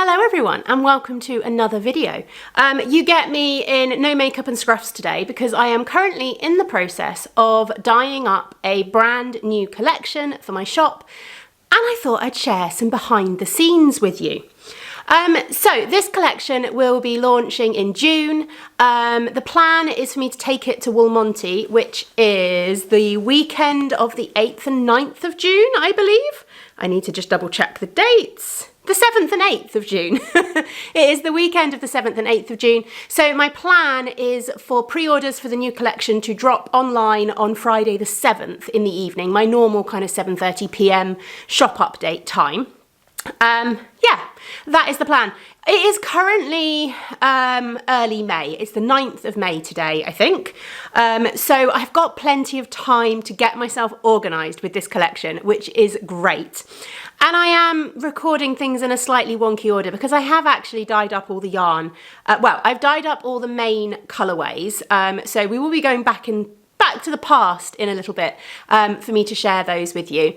Hello everyone and welcome to another video. You get me in no makeup and scruffs today because I am currently in the process of dyeing up a brand new collection for my shop, and I thought I'd share some behind the scenes with you. So this collection will be launching in June. The plan is for me to take it to Woolmonty, which is the weekend of the 8th and 9th of June, I believe. I need to just double check the dates. The 7th and 8th of June. It is the weekend of the 7th and 8th of June. So my plan is for pre-orders for the new collection to drop online on Friday the 7th in the evening, my normal kind of 7:30 p.m. shop update time. Yeah, that is the plan. It is currently early May. It's the 9th of May today, I think. So I've got plenty of time to get myself organised with this collection, which is great. And I am recording things in a slightly wonky order because I have actually dyed up all the yarn. Well, I've dyed up all the main colourways. So we will be going back to the past in a little bit for me to share those with you.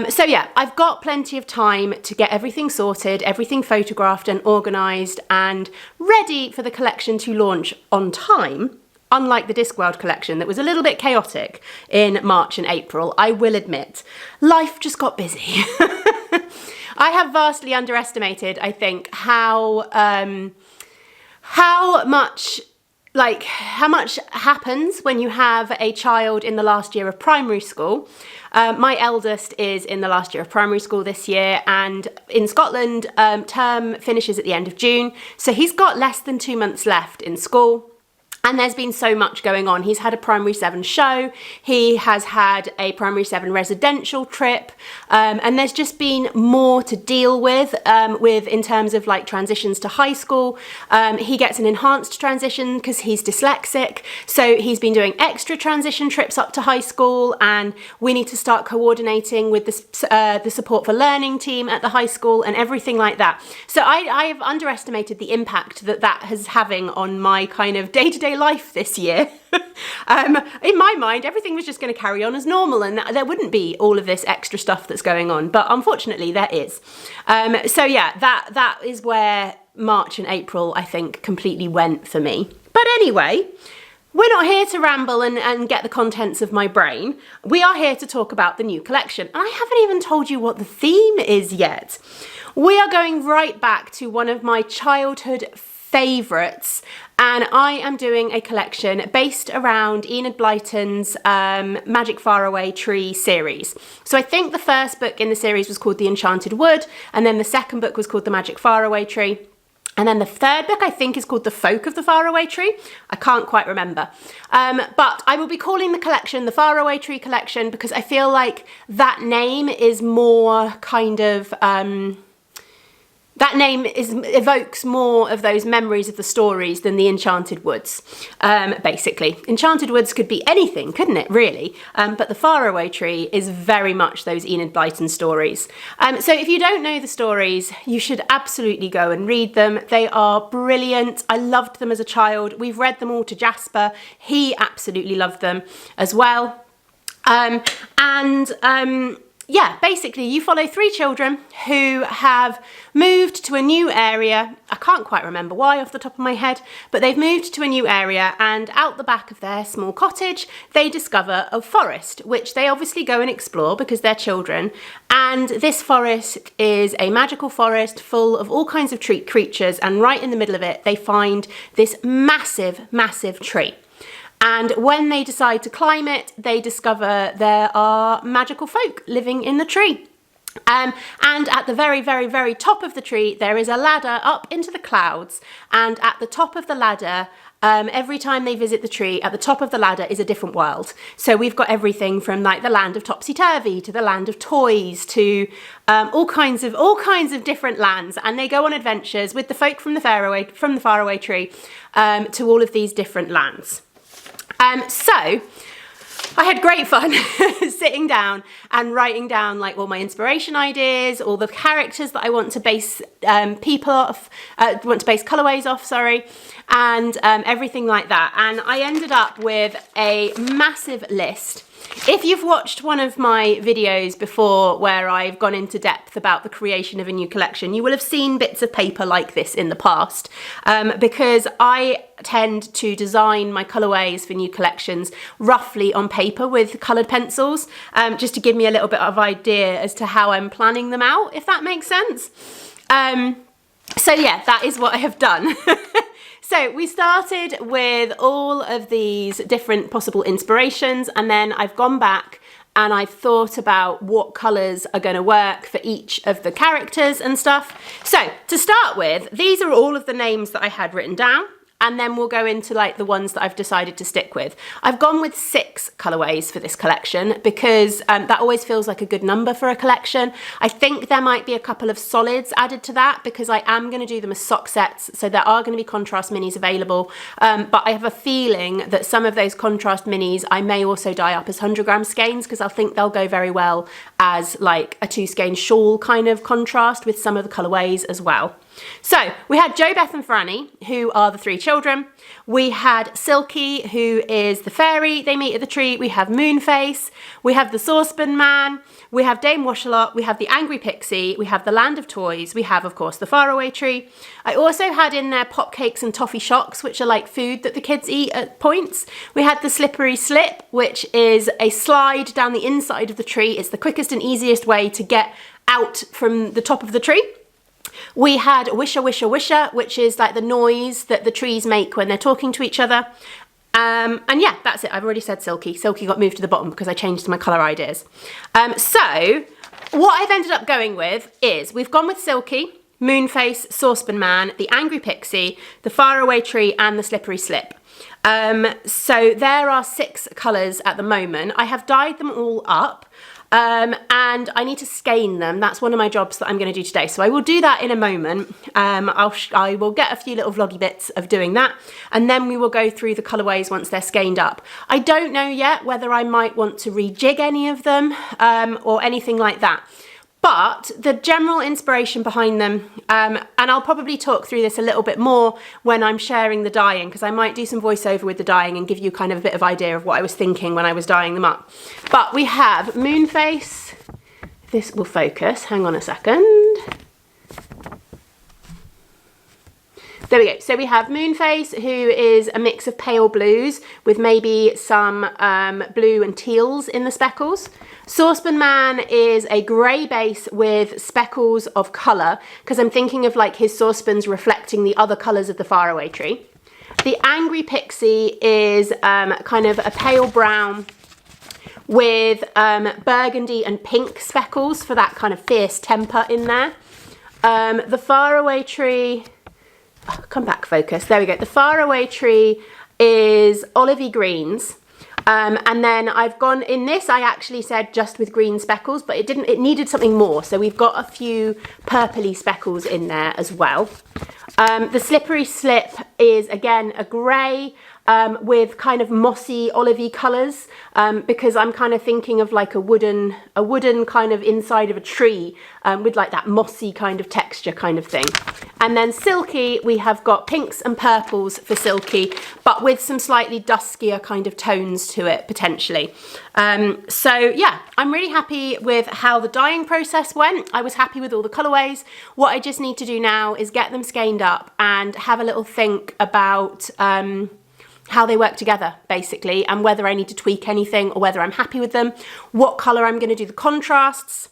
So yeah, I've got plenty of time to get everything sorted, everything photographed and organised and ready for the collection to launch on time, unlike the Discworld collection that was a little bit chaotic in March and April, I will admit. Life just got busy. I have vastly underestimated, I think, how much happens when you have a child in the last year of primary school. My eldest is in the last year of primary school this year, and in Scotland, term finishes at the end of June. So he's got less than 2 months left in school. And there's been so much going on. He's had a primary 7 show, he has had a primary 7 residential trip, and there's just been more to deal with in terms of like transitions to high school. He gets an enhanced transition because he's dyslexic, so he's been doing extra transition trips up to high school, and we need to start coordinating with the support for learning team at the high school and everything like that. So I have underestimated the impact that is having on my kind of day-to-day life this year. In my mind, everything was just going to carry on as normal and there wouldn't be all of this extra stuff that's going on, but unfortunately there is. So yeah, that is where March and April, I think, completely went for me. But anyway, we're not here to ramble and get the contents of my brain. We are here to talk about the new collection. And I haven't even told you what the theme is yet. We are going right back to one of my childhood favourites, and I am doing a collection based around Enid Blyton's Magic Faraway Tree series. So I think the first book in the series was called The Enchanted Wood, and then the second book was called The Magic Faraway Tree, and then the third book I think is called The Folk of the Faraway Tree. I can't quite remember. But I will be calling the collection the Faraway Tree Collection because I feel like that name is more kind of evokes more of those memories of the stories than the Enchanted Woods, basically. Enchanted Woods could be anything, couldn't it, really? But the Faraway Tree is very much those Enid Blyton stories. So if you don't know the stories, you should absolutely go and read them. They are brilliant. I loved them as a child. We've read them all to Jasper. He absolutely loved them as well. Yeah, basically you follow 3 children who have moved to a new area. I can't quite remember why off the top of my head, but they've moved to a new area, and out the back of their small cottage, they discover a forest, which they obviously go and explore because they're children. And this forest is a magical forest full of all kinds of creatures, and right in the middle of it, they find this massive, massive tree. And when they decide to climb it, they discover there are magical folk living in the tree. And at the very, very, very top of the tree, there is a ladder up into the clouds. And at the top of the ladder, every time they visit the tree, at the top of the ladder is a different world. So we've got everything from like the land of Topsy-Turvy to the land of toys to all kinds of different lands. And they go on adventures with the folk from the Faraway Tree to all of these different lands. So I had great fun sitting down and writing down like all my inspiration ideas, all the characters that I want to base colourways off, and everything like that. And I ended up with a massive list if you've watched one of my videos before where I've gone into depth about the creation of a new collection, you will have seen bits of paper like this in the past, because I tend to design my colourways for new collections roughly on paper with coloured pencils, just to give me a little bit of idea as to how I'm planning them out, if that makes sense. So yeah, that is what I have done. So we started with all of these different possible inspirations, and then I've gone back and I've thought about what colours are going to work for each of the characters and stuff. So to start with, these are all of the names that I had written down, and then we'll go into like the ones that I've decided to stick with. I've gone with 6 colourways for this collection because that always feels like a good number for a collection. I think there might be a couple of solids added to that because I am going to do them as sock sets, so there are going to be contrast minis available, but I have a feeling that some of those contrast minis I may also dye up as 100-gram skeins because I think they'll go very well as like a 2-skein shawl kind of contrast with some of the colourways as well. So we had Jo, Beth and Franny, who are the 3 children. We had Silky, who is the fairy they meet at the tree. We have Moonface. We have the Saucepan Man. We have Dame Washalot. We have the Angry Pixie. We have the Land of Toys. We have, of course, the Faraway Tree. I also had in there pop cakes and toffee shocks, which are like food that the kids eat at points. We had the Slippery Slip, which is a slide down the inside of the tree. It's the quickest and easiest way to get out from the top of the tree. We had Wisha Wisha Wisha, which is like the noise that the trees make when they're talking to each other. And yeah, that's it. I've already said Silky. Silky got moved to the bottom because I changed my colour ideas. So what I've ended up going with is we've gone with Silky, Moonface, Saucepan Man, the Angry Pixie, the Faraway Tree and the Slippery Slip. So there are 6 colours at the moment. I have dyed them all up. And I need to skein them. That's one of my jobs that I'm going to do today. So I will do that in a moment. I will get a few little vloggy bits of doing that. And then we will go through the colourways once they're skeined up. I don't know yet whether I might want to rejig any of them or anything like that. But the general inspiration behind them, and I'll probably talk through this a little bit more when I'm sharing the dyeing, because I might do some voiceover with the dyeing and give you kind of a bit of idea of what I was thinking when I was dyeing them up. But we have Moonface. This will focus. Hang on a second. There we go. So we have Moonface, who is a mix of pale blues with maybe some blue and teals in the speckles. Saucepan Man is a grey base with speckles of colour, because I'm thinking of like his saucepans reflecting the other colours of the Faraway Tree. The Angry Pixie is kind of a pale brown with burgundy and pink speckles for that kind of fierce temper in there. The Faraway Tree... Oh, come back, focus. There we go. The Faraway Tree is olivey greens. And then I've gone in this, I actually said just with green speckles, but it needed something more. So we've got a few purpley speckles in there as well. The Slippery Slip is again a grey with kind of mossy olivey colours, because I'm kind of thinking of like a wooden kind of inside of a tree with like that mossy kind of texture kind of thing. And then Silky, we have got pinks and purples for Silky, but with some slightly duskier kind of tones to it potentially. So yeah, I'm really happy with how the dyeing process went. I was happy with all the colourways. What I just need to do now is get them skeined up and have a little think about how they work together basically, and whether I need to tweak anything or whether I'm happy with them, what colour I'm going to do the contrasts.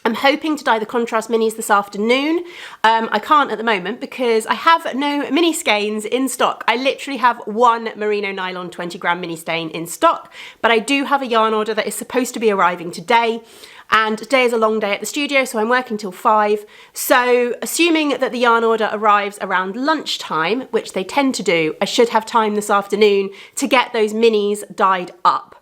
I'm hoping to dye the contrast minis this afternoon. I can't at the moment because I have no mini skeins in stock. I literally have one merino nylon 20-gram mini skein in stock, but I do have a yarn order that is supposed to be arriving today. And today is a long day at the studio, so I'm working till 5. So assuming that the yarn order arrives around lunchtime, which they tend to do, I should have time this afternoon to get those minis dyed up.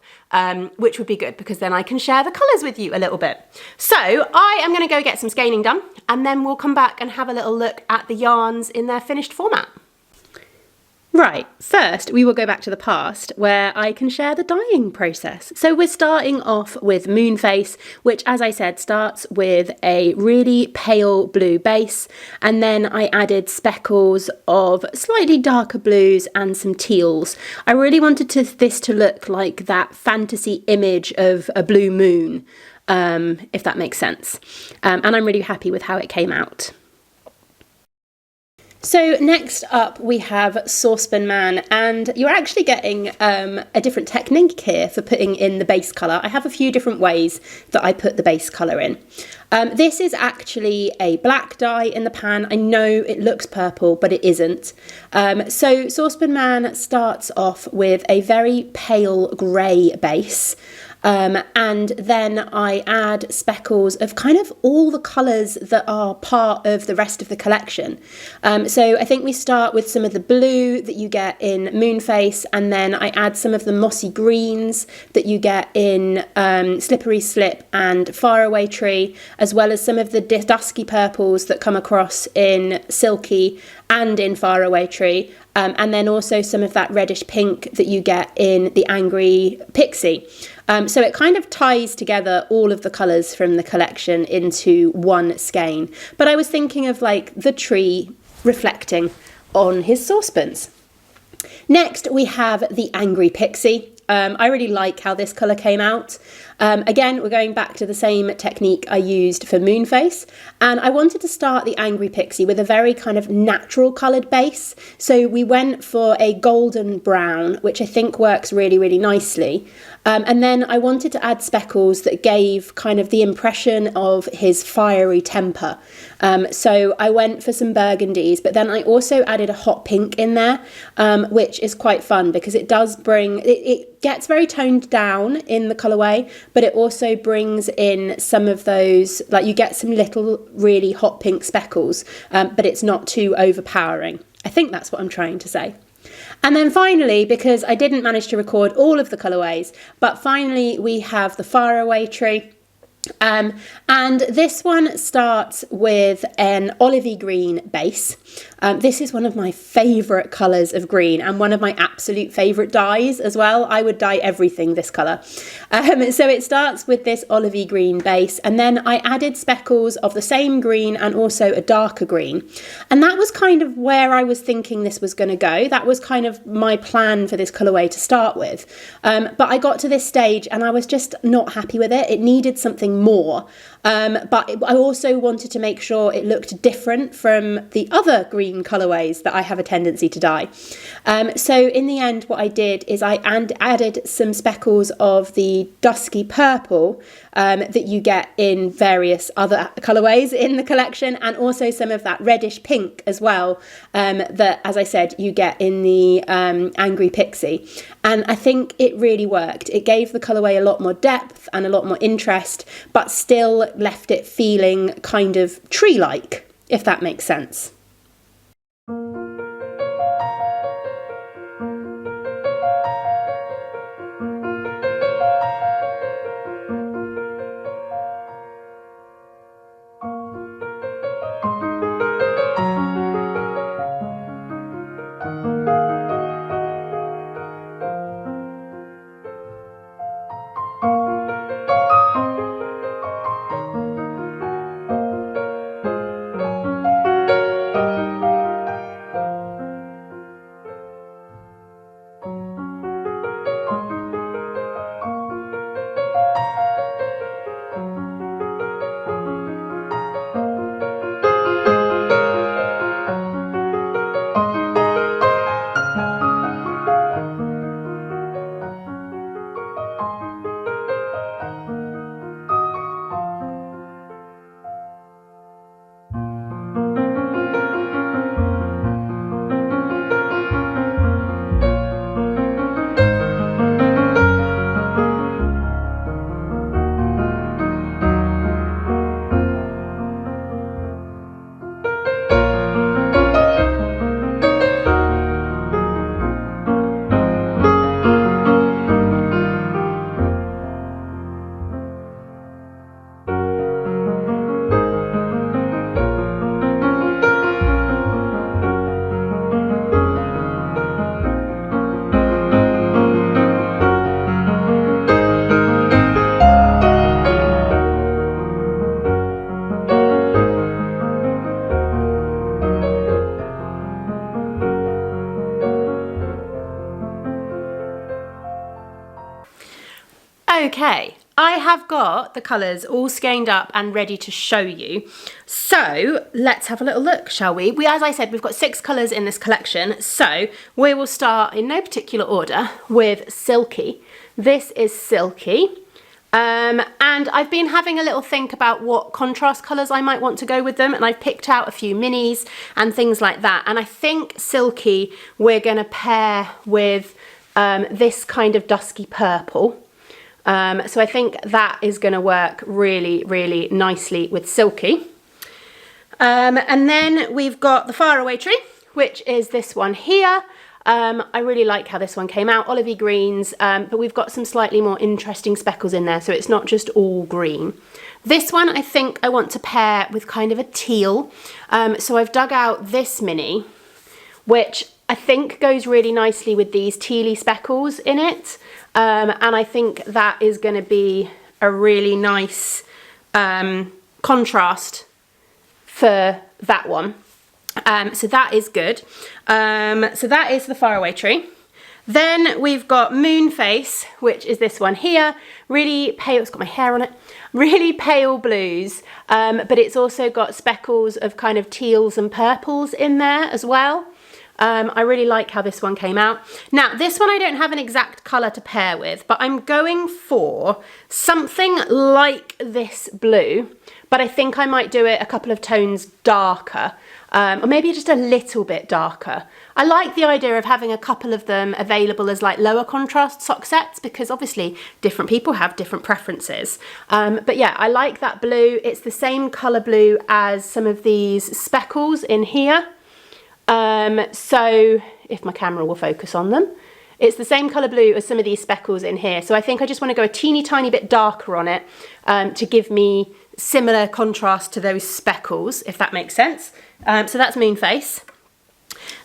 Which would be good because then I can share the colours with you a little bit. So I am going to go get some skeining done and then we'll come back and have a little look at the yarns in their finished format. Right, first we will go back to the past where I can share the dyeing process. So we're starting off with Moonface, which, as I said, starts with a really pale blue base, and then I added speckles of slightly darker blues and some teals. I really wanted this to look like that fantasy image of a blue moon, if that makes sense. And I'm really happy with how it came out. So next up we have Saucepan Man, and you're actually getting a different technique here for putting in the base colour. I have a few different ways that I put the base colour in. This is actually a black dye in the pan. I know it looks purple, but it isn't. So Saucepan Man starts off with a very pale grey base. And then I add speckles of kind of all the colours that are part of the rest of the collection. So I think we start with some of the blue that you get in Moonface, and then I add some of the mossy greens that you get in Slippery Slip and Faraway Tree, as well as some of the dusky purples that come across in Silky and in Faraway Tree, and then also some of that reddish pink that you get in the Angry Pixie. So it kind of ties together all of the colours from the collection into one skein. But I was thinking of like the tree reflecting on his saucepans. Next we have the Angry Pixie. I really like how this colour came out. Again, we're going back to the same technique I used for Moonface, and I wanted to start the Angry Pixie with a very kind of natural coloured base. So we went for a golden brown, which I think works really, really nicely. And then I wanted to add speckles that gave kind of the impression of his fiery temper. So I went for some burgundies, but then I also added a hot pink in there, which is quite fun because it does bring, it gets very toned down in the colourway, but it also brings in some of those, like you get some little really hot pink speckles, but it's not too overpowering. I think that's what I'm trying to say. And then finally, because I didn't manage to record all of the colourways, but finally we have the Faraway Tree. And this one starts with an olivey green base. This is one of my favourite colours of green and one of my absolute favourite dyes as well. I would dye everything this colour. So it starts with this olivey green base, and then I added speckles of the same green and also a darker green. And that was kind of where I was thinking this was going to go. That was kind of my plan for this colourway to start with. But I got to this stage and I was just not happy with it. It needed something more. But I also wanted to make sure it looked different from the other green colourways that I have a tendency to dye. So in the end, what I did is I added some speckles of the dusky purple that you get in various other colourways in the collection, and also some of that reddish pink as well, that, as I said, you get in the Angry Pixie. And I think it really worked. It gave the colourway a lot more depth and a lot more interest, but still left it feeling kind of tree-like, if that makes sense. Okay, I have got the colours all skeined up and ready to show you. So let's have a little look, shall we? As I said, we've got 6 colours in this collection. So we will start in no particular order with Silky. This is Silky. And I've been having a little think about what contrast colours I might want to go with them, and I've picked out a few minis and things like that. And I think Silky we're going to pair with this kind of dusky purple. So I think that is going to work really, really nicely with Silky. And then we've got the Faraway Tree, which is this one here. I really like how this one came out, olivey greens, but we've got some slightly more interesting speckles in there, so it's not just all green. This one I think I want to pair with kind of a teal, so I've dug out this mini, which I think goes really nicely with these tealy speckles in it, and I think that is going to be a really nice contrast for that one. So that is good. So that is the Faraway Tree. Then we've got Moonface, which is this one here. Really pale, it's got my hair on it. Really pale blues, but it's also got speckles of kind of teals and purples in there as well. I really like how this one came out. Now, this one I don't have an exact colour to pair with, but I'm going for something like this blue, but I think I might do it a couple of tones darker. Or maybe just a little bit darker. I like the idea of having a couple of them available as like lower contrast sock sets, because obviously different people have different preferences. But yeah, I like that blue. It's the same colour blue as some of these speckles in here. So if my camera will focus on them, it's the same colour blue as some of these speckles in here. So I think I just want to go a teeny tiny bit darker on it to give me similar contrast to those speckles, if that makes sense. So that's Moonface.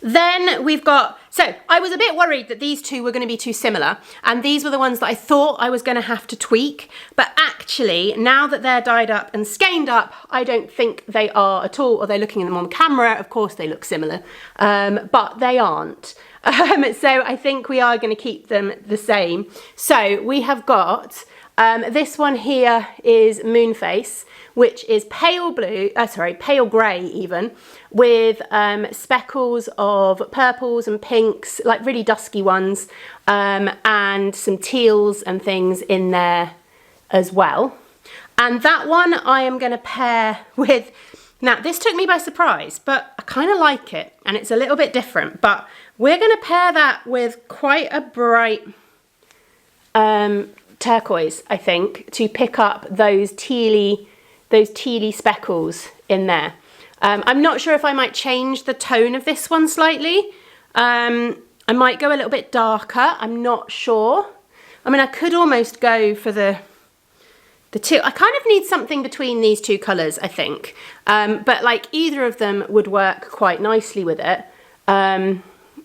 Then we've got, so I was a bit worried that these two were going to be too similar, and these were the ones that I thought I was going to have to tweak, but actually now that they're dyed up and skeined up, I don't think they are at all, although looking at them on camera, of course they look similar, but they aren't. So I think we are going to keep them the same. So we have got, this one here is Moonface, which is pale blue, pale grey even, with speckles of purples and pinks, like really dusky ones, and some teals and things in there as well. And that one I am going to pair with, now this took me by surprise, but I kind of like it, and it's a little bit different, but we're going to pair that with quite a bright turquoise, I think, to pick up those tealy speckles in there. I'm not sure if I might change the tone of this one slightly. I might go a little bit darker, I'm not sure. I mean, I could almost go for the teal. I kind of need something between these two colours, I think. But like either of them would work quite nicely with it.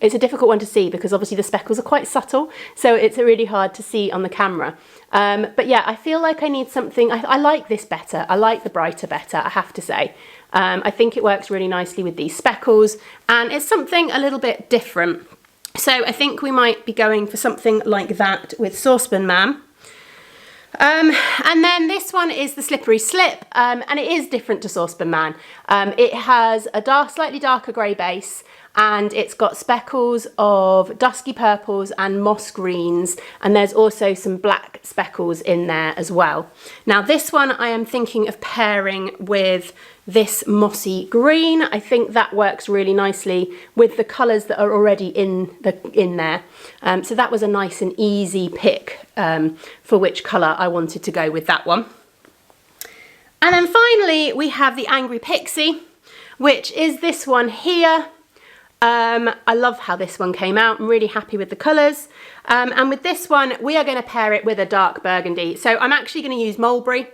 It's a difficult one to see because obviously the speckles are quite subtle, so it's really hard to see on the camera. But yeah, I feel like I need something, I like this better, I like the brighter better, I have to say. I think it works really nicely with these speckles, and it's something a little bit different. So I think we might be going for something like that with Saucepan Man. And then this one is the Slippery Slip, and it is different to Saucepan Man. It has a slightly darker grey base, and it's got speckles of dusky purples and moss greens, and there's also some black speckles in there as well. Now this one I am thinking of pairing with this mossy green. I think that works really nicely with the colours that are already in there. So that was a nice and easy pick for which colour I wanted to go with that one. And then finally we have the Angry Pixie, which is this one here. I love how this one came out. I'm really happy with the colours. And with this one, we are going to pair it with a dark burgundy. So I'm actually going to use Mulberry,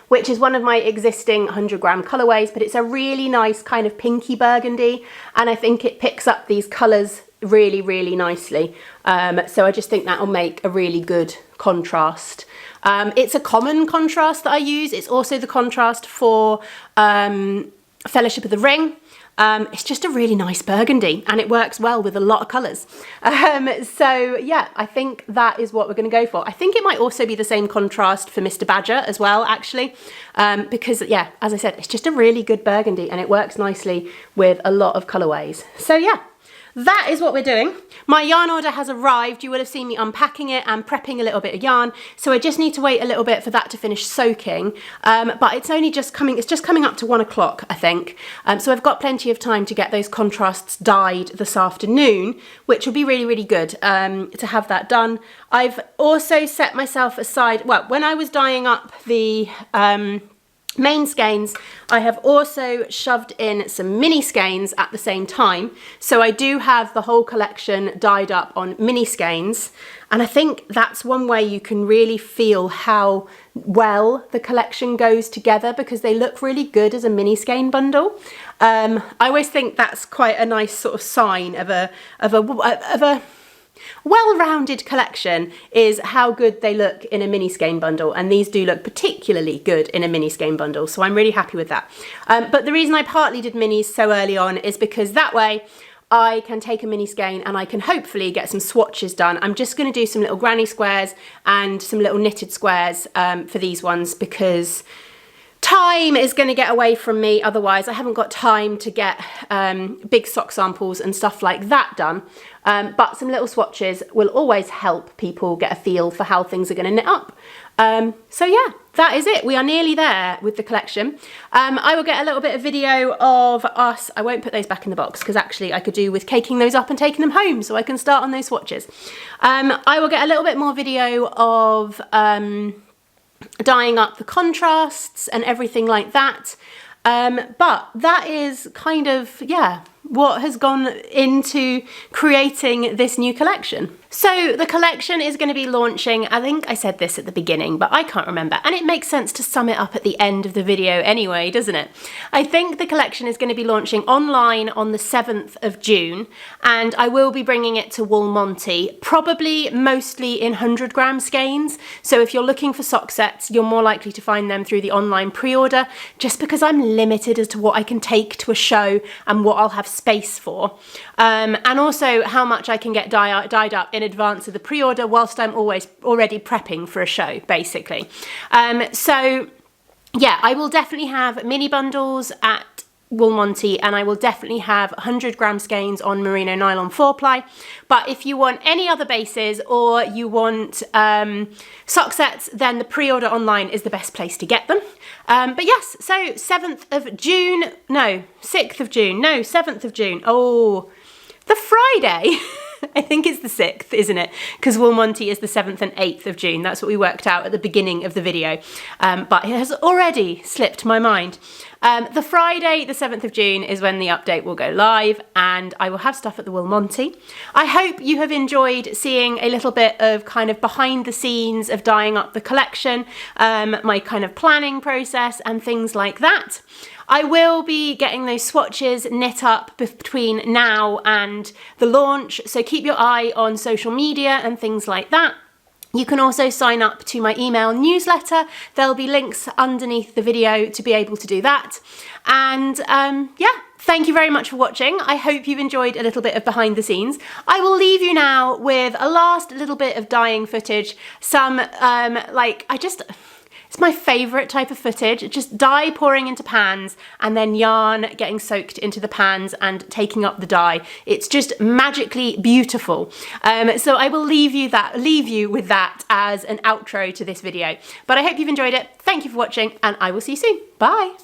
which is one of my existing 100-gram colourways, but it's a really nice kind of pinky burgundy. And I think it picks up these colours really, really nicely. So I just think that will make a really good contrast. It's a common contrast that I use. It's also the contrast for Fellowship of the Ring. It's just a really nice burgundy and it works well with a lot of colours. So yeah, I think that is what we're going to go for. I think it might also be the same contrast for Mr. Badger as well, actually, because yeah, as I said, it's just a really good burgundy and it works nicely with a lot of colourways. So yeah, that is what we're doing. My yarn order has arrived. You would have seen me unpacking it and prepping a little bit of yarn. So I just need to wait a little bit for that to finish soaking. But it's only just coming, it's just coming up to 1 o'clock, I think. So I've got plenty of time to get those contrasts dyed this afternoon, which will be really, really good to have that done. I've also set myself aside, well, when I was dyeing up the main skeins, I have also shoved in some mini skeins at the same time. So I do have the whole collection dyed up on mini skeins. And I think that's one way you can really feel how well the collection goes together, because they look really good as a mini skein bundle. I always think that's quite a nice sort of sign of a well-rounded collection, is how good they look in a mini skein bundle, and these do look particularly good in a mini skein bundle, so I'm really happy with that. But the reason I partly did minis so early on is because that way I can take a mini skein and I can hopefully get some swatches done. I'm just going to do some little granny squares and some little knitted squares for these ones, because time is going to get away from me otherwise. I haven't got time to get big sock samples and stuff like that done. But some little swatches will always help people get a feel for how things are going to knit up. So yeah, that is it. We are nearly there with the collection. I will get a little bit of video of us. I won't put those back in the box because actually I could do with caking those up and taking them home so I can start on those swatches. I will get a little bit more video of dyeing up the contrasts and everything like that. But that is kind of, yeah, what has gone into creating this new collection. So the collection is going to be launching, I think I said this at the beginning, but I can't remember, and it makes sense to sum it up at the end of the video anyway, doesn't it? I think the collection is going to be launching online on the 7th of June, and I will be bringing it to Woolmonty, probably mostly in 100 gram skeins. So if you're looking for sock sets, you're more likely to find them through the online pre-order, just because I'm limited as to what I can take to a show and what I'll have space for, and also how much I can get dyed up in advance of the pre-order whilst I'm already prepping for a show, basically. So yeah, I will definitely have mini bundles at Woolmonty, and I will definitely have 100 gram skeins on merino nylon 4-ply. But if you want any other bases, or you want sock sets, then the pre-order online is the best place to get them. But yes, so 7th of June, no, 6th of June, no, 7th of June, oh, the Friday. I think it's the 6th, isn't it? Because Woolmonty is the 7th and 8th of June. That's what we worked out at the beginning of the video. But it has already slipped my mind. The Friday, the 7th of June, is when the update will go live, and I will have stuff at the Woolmonty. I hope you have enjoyed seeing a little bit of kind of behind the scenes of dyeing up the collection, my kind of planning process and things like that. I will be getting those swatches knit up between now and the launch, so keep your eye on social media and things like that. You can also sign up to my email newsletter. There'll be links underneath the video to be able to do that. And yeah, thank you very much for watching. I hope you've enjoyed a little bit of behind the scenes. I will leave you now with a last little bit of dyeing footage. Some it's my favourite type of footage, just dye pouring into pans and then yarn getting soaked into the pans and taking up the dye. It's just magically beautiful. So I will leave you with that as an outro to this video. But I hope you've enjoyed it. Thank you for watching, and I will see you soon. Bye.